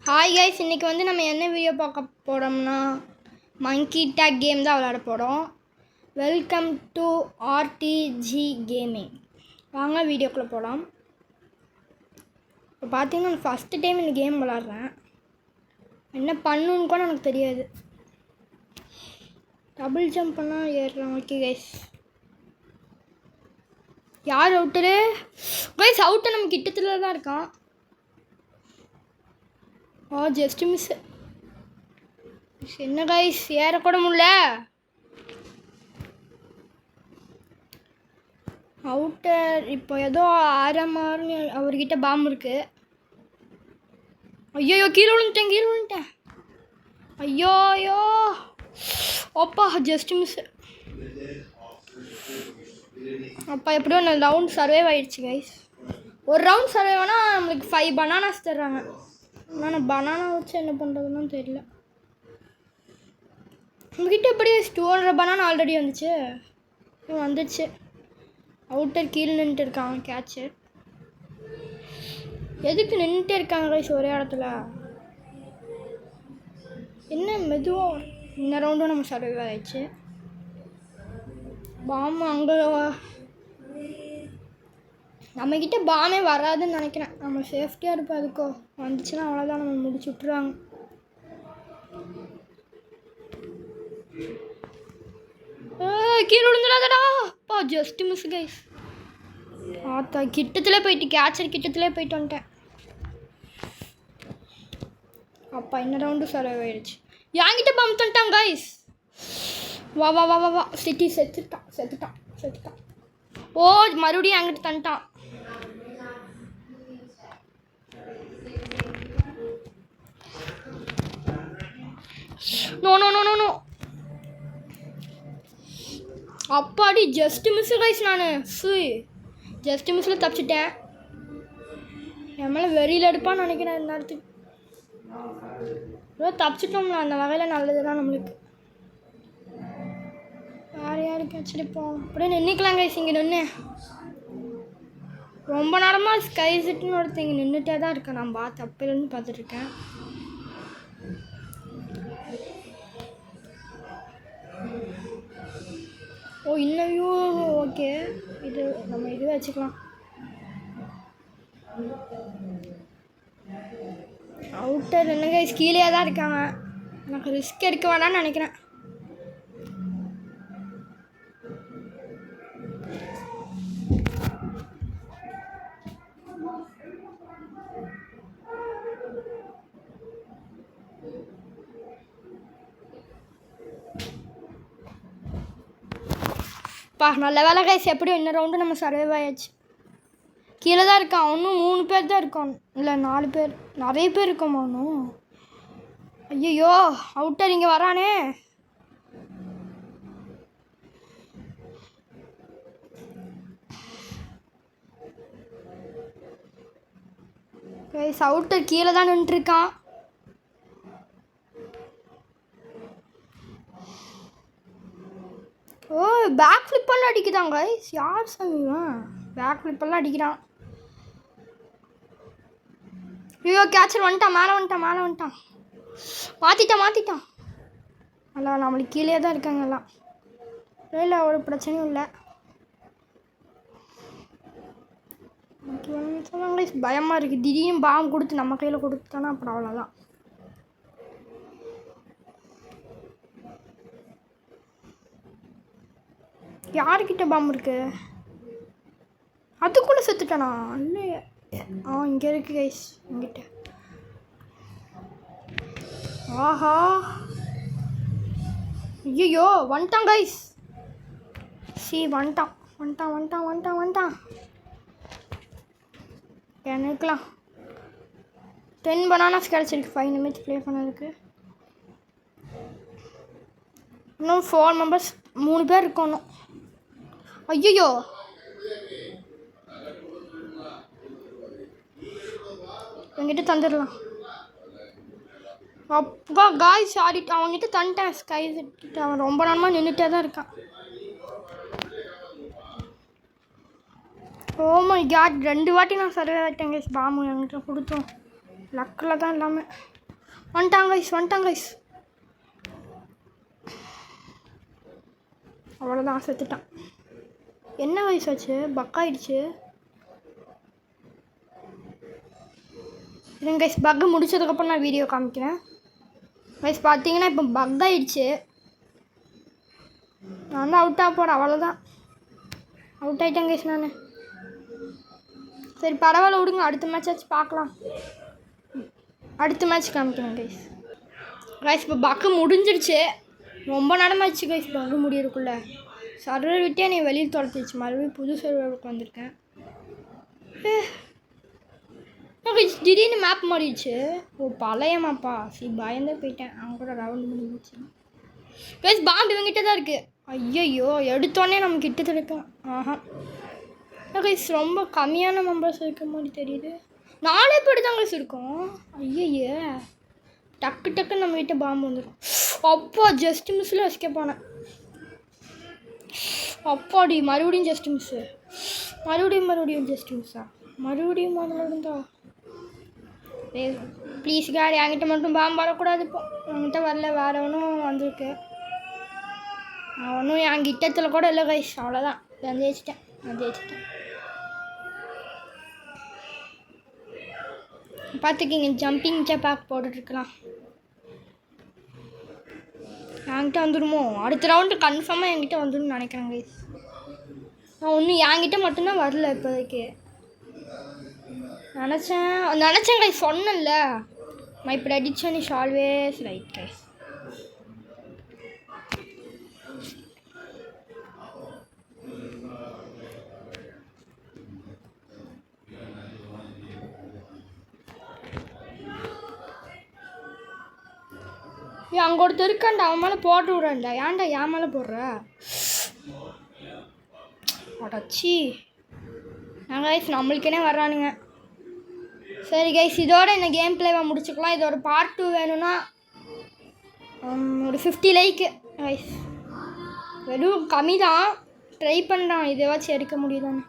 Hi guys, இன்றைக்கி வந்து நம்ம என்ன வீடியோ பார்க்க போகிறோம்னா மங்கி டேக் கேம் தான் விளையாட போகிறோம். Welcome to RTG gaming. வாங்க வீடியோக்குள்ளே போகலாம். இப்போ பார்த்தீங்கன்னா நான் ஃபஸ்ட்டு டைம் இந்த கேம் விளாட்றேன். என்ன பண்ணணுன்னு கூட எனக்கு தெரியாது. டபுள் ஜம்ப் பண்ணால் ஏறுறேன். ஓகே கைஸ், யார் அவுட்டரு? கைஸ் அவுட்டர் நம்ம கிட்டத்தில் தான் இருக்கான். Just miss. என்ன கைஸ், ஏறக்கூட முடியல. அவுட்டர் இப்போ ஏதோ ஆரமாருன்னு அவர்கிட்ட பாம்பு இருக்கு. ஐயோ கீழே விழுந்துட்டேன். ஐயோ அப்பா ஜஸ்ட் மிஸ். அப்பா எப்படியோ நான் ரவுண்ட் சர்வைவ் ஆகிடுச்சு கைஸ். ஒரு ரவுண்ட் சர்வைவ் ஆனால் நம்மளுக்கு 5 பனானாஸ் தர்றாங்க. ஆனால் பனானா வச்சு என்ன பண்ணுறதுன்னு தெரியல. உங்ககிட்ட எப்படி 200 பனானா ஆல்ரெடி வந்துச்சு. அவுட்டர் கீழே நின்றுட்டு இருக்காங்க. கேட்சு எதுக்கு நின்றுட்டே இருக்காங்க கைஸ் ஒரே இடத்துல? என்ன மெதுவாக இந்த ரவுண்டும் நம்ம சர்வைவ் ஆகிடுச்சு. பாம்பு அங்கே நம்மக்கிட்ட பாமே வராதுன்னு நினைக்கிறேன். நம்ம சேஃப்டியாக இருப்போம். அதுக்கோ வந்துச்சுன்னா அவ்வளோதான், நம்ம முடிச்சு விட்ருவாங்க. கீழே விழுந்துடாதடா. அப்பா ஜஸ்ட் மிஸ் கைஸ். ஆத்தா கிட்டத்திலே போயிட்டு, கேட்சர் கிட்டத்திலே போயிட்டு வந்துட்டேன். அப்பா இன்னும் ரவுண்டு சர்வைவ் ஆயிடுச்சு. என்கிட்ட பாம்பு தந்துட்டான் கைஸ். வா சிட்டி செத்துட்டான். ஓ மறுபடியும் என்கிட்ட தந்துட்டான். நோ அப்பாடி ஜஸ்ட் மிஸ் கைஸ். நான் ஜஸ்ட் மிஸ்ஸில் தப்பிச்சிட்டேன். என் மேலே வெறியில் எடுப்பான்னு நினைக்கிறேன். இந்த நேரத்துக்கு தப்பிச்சிட்டோம்ல, அந்த வகையில் நல்லது தான் நம்மளுக்கு. யாருக்கு வச்சுருப்போம் அப்படியே நின்றுக்கலாம் கைஸ். இங்கே நின்று ரொம்ப நேரமாக ஸ்கை சிட்டுன்னு ஒருத்தர் இங்கே நின்றுட்டே தான் இருக்கேன். நான் தப்பிலேருந்து பார்த்துட்ருக்கேன். இன்னவியூ ஓகே. இது நம்ம இதுவே வச்சுக்கலாம். அவுட்டர் என்ன கைஸ் கீழே தான் இருக்காங்க. எனக்கு ரிஸ்க் எடுக்க வேணான்னு நினைக்கிறேன். நல்ல வேலை கைஸ், எப்படியும் இன்னும் ரவுண்டு நம்ம சர்வைவ் ஆயாச்சு. கீழே தான் இருக்கான். இன்னும் 3 பேர் தான் இருக்கான். இல்லை 4 பேர், நிறைய பேர் இருக்கோமா இன்னும். ஐயோ அவுட்டர் இங்கே வரானே. கைஸ் அவுட்டர் கீழே தான் நின்றுருக்கான். Back ஃப்ளிப்பெல்லாம் அடிக்குதாங்க guys. யார் சாமிவன் பேக் ஃப்ளிப்பெல்லாம் அடிக்கிறான்? ஐயோ கேட்சர் வந்துட்டான். மேலே வந்துட்டான். மாற்றிட்டான். அல்ல நம்மளுக்கு கீழே தான் இருக்காங்க எல்லாம். இல்லை ஒரு பிரச்சனையும் இல்லை. பயமாக இருக்குது. திடீர்னு பாம்பு கொடுத்து நம்ம கையில் கொடுத்தானா அப்புறம் அவ்வளோதான். யாருக்கிட்ட பாம்பு இருக்கு? அதுக்குள்ளே செத்துட்டானா? இல்லையே. இங்கே இருக்கு கைஸ் என்கிட்ட. ஆஹா ஐயோ வந்துட்டான் கைஸ். வந்துட்டான். எனக்குலாம் 10 பனானாஸ் கிடச்சிருக்கு 5 நிமிஷம் ப்ளே பண்ணதுக்கு. இன்னும் 4 மெம்பர்ஸ் 3 பேர் இருக்கணும். ஐயோ என்கிட்ட தந்துடலாம். அப்பா காய்ஸ் ஆடிட்டு அவங்ககிட்ட தந்துட்டேன். ஸ்கை கிட்ட அவன் ரொம்ப நேரமாக நின்றுட்டே தான் இருக்கான். ஓ மை காட் 2 வாட்டி நான் சர்வே ஆகிட்டேன் கைஸ். பாம்பு என்கிட்ட கொடுத்தோம். லக்கில் தான் எல்லாமே. வந்துட்டாங்க கைஸ். அவ்வளோதான், செத்துட்டான். என்ன கைஸ் ஆச்சு? பக்காயிடுச்சு. இருங்க கைஸ், பக்கு முடிச்சதுக்கப்புறம் நான் வீடியோ காமிக்கிறேன். கைஸ் பார்த்தீங்கன்னா இப்போ பக் ஆகிடுச்சு. நான் தான் அவுட் ஆக போகிறேன். அவ்வளோதான், அவுட் ஆகிட்டேன் கைஸ் நான். சரி பரவாயில்ல விடுங்க, அடுத்த மேட்ச் ஆச்சு பார்க்கலாம். அடுத்த மேட்ச் காமிக்கிறேன் கைஸ். இப்போ பக்கு முடிஞ்சிடுச்சு. ரொம்ப நேரமாகிடுச்சு கைஸ் பக்கு முடியறதுக்குள்ளே. சர்வர் விட்டே நீ வெளியில் துரத்திடுச்சு. மறுபடியும் புது சர்வருக்கு வந்திருக்கேன். திடீர்னு மேப் மாறிடுச்சு. ஓ பழைய மேப்பா? சரி பயந்தே போயிட்டேன். அவங்க கூட ரவுண்ட் முடிஞ்சிச்சு கைஸ். பாம்பு இவங்கிட்ட தான் இருக்குது. ஐயையோ, எடுத்தோடனே நம்ம கிட்ட இருக்கேன். ஆஹா கைஸ், ரொம்ப கம்மியான மெம்பர்ஸ் இருக்க மாதிரி தெரியுது. 4 பேர் தான் கைஸ் இருக்கோம். ஐயையே, டக்குன்னு நம்ம கிட்ட பாம்பு வந்துடும். அப்பா ஜஸ்ட் மிஸ்ஸில் எஸ்கேப் ஆனேன். அப்பாடி மறுபடியும் ஜஸ்ட் மிஸ்ஸு. மறுபடியும் ஜஸ்ட் மிஸ்ஸா? மறுபடியும் தான். ப்ளீஸ் கார், என்கிட்ட மட்டும் பாம்பு வரக்கூடாது. இப்போ என்கிட்ட வரல, வேறு ஒன்றும் வந்திருக்கு. ஒன்றும் என் கிட்டத்தில் கூட இல்லை கைஸ். அவ்வளோதான், நான் ஜெயிச்சிட்டேன். பார்த்துக்கிங்க, ஜம்பிங் ஜப்பாக் போட்டுட்ருக்கலாம். என்கிட்ட வந்துடுமோ? அடுத்த ரவுண்டு கன்ஃபார்மாக என்கிட்ட வந்துடும் நினைக்கிறேன் கைஸ். நான் ஒன்றும் என்கிட்ட மட்டும்தான் வரல இப்போதைக்கு. நினச்சேன் கைஸ், சொன்னேன்ல my prediction is always right guys. அங்கே ஒருத்தர் இருக்காண்டா, அவன் மேலே போட்டு விட்றேன்டா. ஏன்டா என் மேலே போடுற? அடச்சி நாங்கள் கைஸ் நம்மளுக்கேனே வர்றானுங்க. சரி கைஸ், இதோட இந்த கேம் பிளேவை முடிச்சுக்கலாம். இதோட பார்ட் 2 வேணும்னா ஒரு 50 லைக்கு கைஸ். வெறும் கம்மி தான், ட்ரை பண்ணுறான் இதை வச்சு எடுக்க முடியுதான்னு.